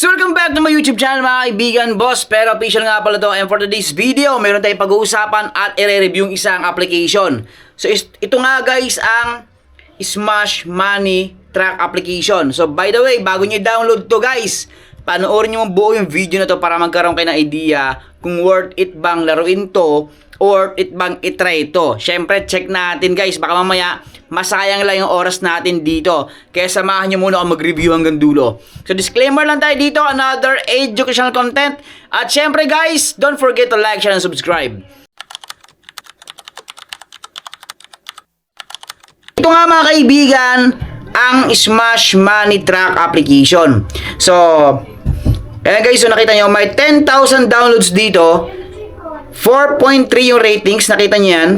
So welcome back to my YouTube channel mga kaibigan, boss. Pero official nga pala to. And for today's video, meron tayong pag-uusapan at i-review yung isang application. So ito nga guys ang Smash Money Track application. So by the way, bago nyo download to guys, panoorin nyo buo yung video na to para magkaroon kayo ng idea kung worth it bang laruin to or it bang itry to. Syempre check natin guys, baka mamaya masayang lang yung oras natin dito. Kaya samahan nyo muna ako mag-review hanggang dulo. So disclaimer lang tayo dito, another educational content. At syempre guys, don't forget to like, share, and subscribe. Ito nga mga kaibigan, ang Smash Money Track application. So, kaya guys, so nakita nyo, may 10,000 downloads dito. 4.3 yung ratings, nakita nyo yan.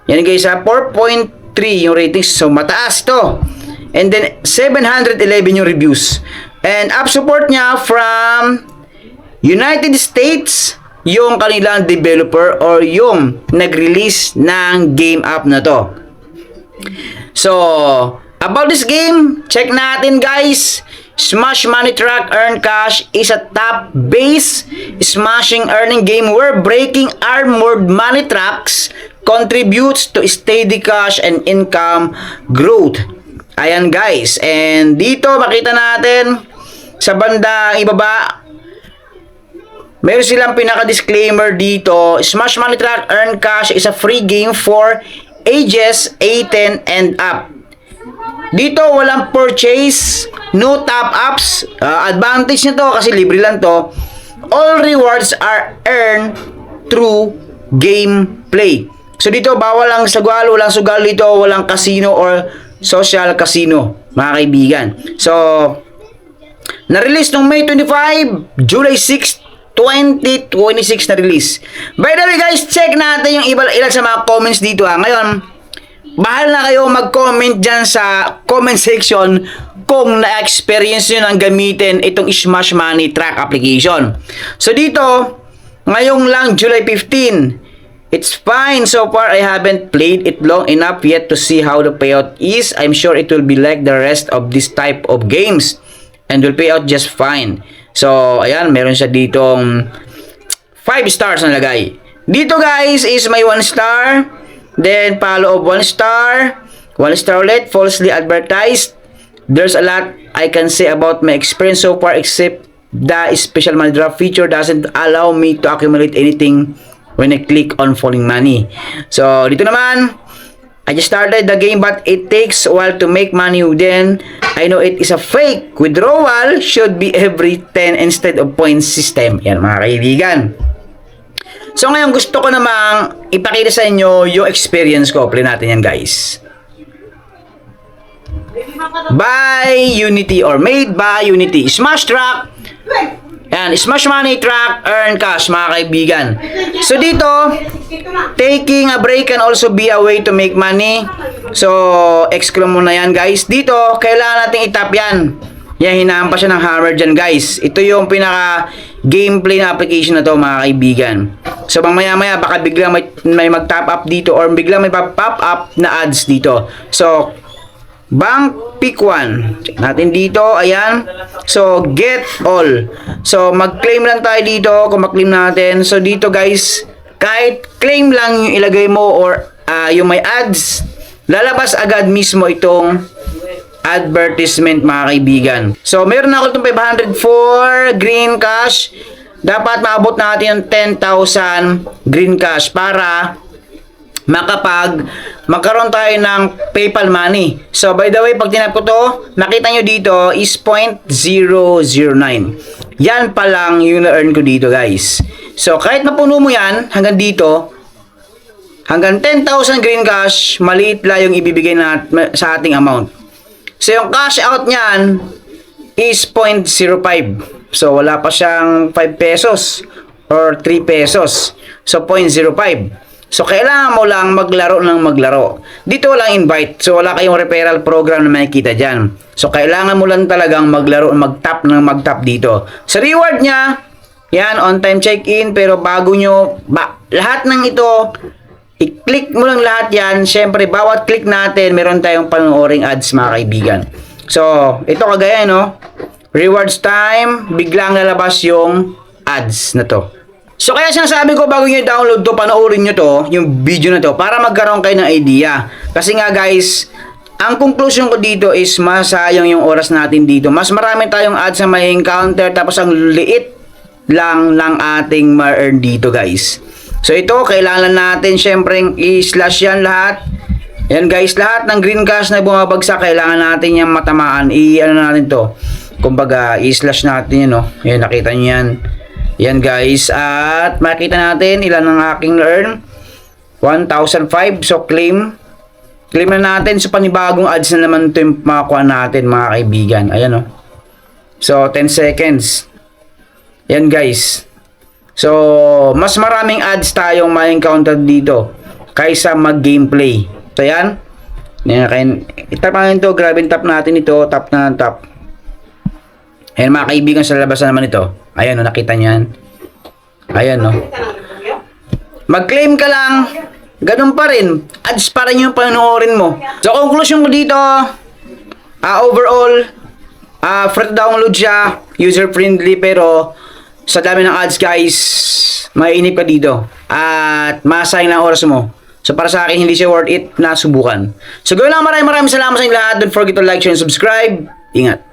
Yan guys ha, 4.3 yung ratings, so mataas to. And then 711 yung reviews. And app support niya from United States yung kanilang developer or yung nag-release ng game app na to. So, about this game, check natin guys. Smash Money Track Earn Cash is a top-based smashing earning game where breaking armored money tracks contributes to steady cash and income growth. Ayan guys, and dito makita natin sa bandang ibaba, meron silang pinaka-disclaimer dito. Smash Money Track Earn Cash is a free game for ages 18 and up. Dito walang purchase, no top-ups. Advantage nito kasi libre lang to. All rewards are earned through gameplay. So dito bawal ang sagwal, walang sugal dito, walang casino or social casino, mga kaibigan. So na-release nung May 25, July 6, 2026 na-release. By the way guys, check natin yung ilan sa mga comments dito ha. Ngayon, bahala na kayo mag-comment dyan sa comment section kung na-experience nyo nang gamitin itong Smash Money Track application. So dito, ngayong lang July 15, it's fine so far. I haven't played it long enough yet to see how the payout is. I'm sure it will be like the rest of this type of games and will pay out just fine. So ayan, meron siya ditong 5 stars na lagay. Dito guys is may 1 star. Then, follow of 1 star. 1 star ulit. Falsely advertised. There's a lot I can say about my experience so far except the special money drop feature doesn't allow me to accumulate anything when I click on falling money. So, dito naman, I just started the game but it takes a while to make money. Then, I know it is a fake. Withdrawal should be every 10 instead of point system. Yan mga kaibigan. So ngayon gusto ko namang ipakita sa inyo yung experience ko. Play natin yan guys. By Unity or made by Unity. Smash Track. Yan, Smash Money Track Earn Cash mga kaibigan. So dito, taking a break can also be a way to make money. So, exclude muna yan guys. Dito, kailangan natin itap yan. Yan, hinahan pa siya ng hammer dyan guys. Ito yung pinaka gameplay na application na to mga kaibigan. So maya maya baka biglang may mag-top up dito or biglang may pop up na ads dito. So bank pick 1. Check natin dito. Ayan. So get all. So mag-claim lang tayo dito kung mag-claim natin. So dito guys, kahit claim lang yung ilagay mo or yung may ads, lalabas agad mismo itong advertisement mga kaibigan. So meron ako itong 500 for green cash. Dapat maabot natin yung 10,000 green cash para magkaroon tayo ng PayPal money. So by the way, pag tinap ko to, nakita nyo dito is 0.009. Yan pa lang yung na-earn ko dito guys. So kahit mapuno mo yan hanggang dito, hanggang 10,000 green cash, maliit lang yung ibibigay sa ating amount. So yung cash out niyan is 0.05. So wala pa siyang 5 pesos or 3 pesos. So 0.05. So kailangan mo lang maglaro ng maglaro. Dito walang invite. So wala kayong referral program na makikita dyan. So kailangan mo lang talagang maglaro, mag-tap ng mag-tap dito. Sa reward niya, yan, on time check-in. Pero bago nyo, lahat ng ito, i-click mo lang lahat yan. Siyempre, bawat click natin, meron tayong panooring ads mga kaibigan. So, ito kagaya, no? rewards time, biglang lalabas yung ads na to. So kaya sinasabi ko bago nyo download to, panoorin nyo to, yung video na to, para magkaroon kayo ng idea. Kasi nga guys, ang conclusion ko dito is masayang yung oras natin dito. Mas marami tayong ads na may encounter, tapos ang liit lang ng ating ma-earn dito guys. So ito, kailangan natin syempre i-slash yan lahat. Yan guys, lahat ng green cash na bumabagsak, kailangan natin yan matamaan. I-ano natin to, kumbaga i-slash natin yan, no? Yan, nakita nyo yan. Yan guys, at makita natin ilan ang aking earn. 1,005. So claim na natin. So panibagong ads na naman ito yung makakuha natin mga kaibigan. Ayan o. So 10 seconds. Yan guys. So mas maraming ads tayong ma-encounter dito kaysa mag-gameplay. So yan. Itap natin ito. Grab and tap natin ito. Tap na tap. Ayan mga kaibigan, sa labas na naman ito. Ayan o, nakita niyan. Ayan o. Mag-claim ka lang. Ganun pa rin. Ads pa rin yung panoorin mo. So, conclusion ko dito, overall, free to download siya. User-friendly, pero sa dami ng ads guys, mainip ka dito. At masayang na oras mo. So, para sa akin, hindi siya worth it na subukan. So, gawin lang, maraming salamat sa inyo lahat. Don't forget to like, share, and subscribe. Ingat.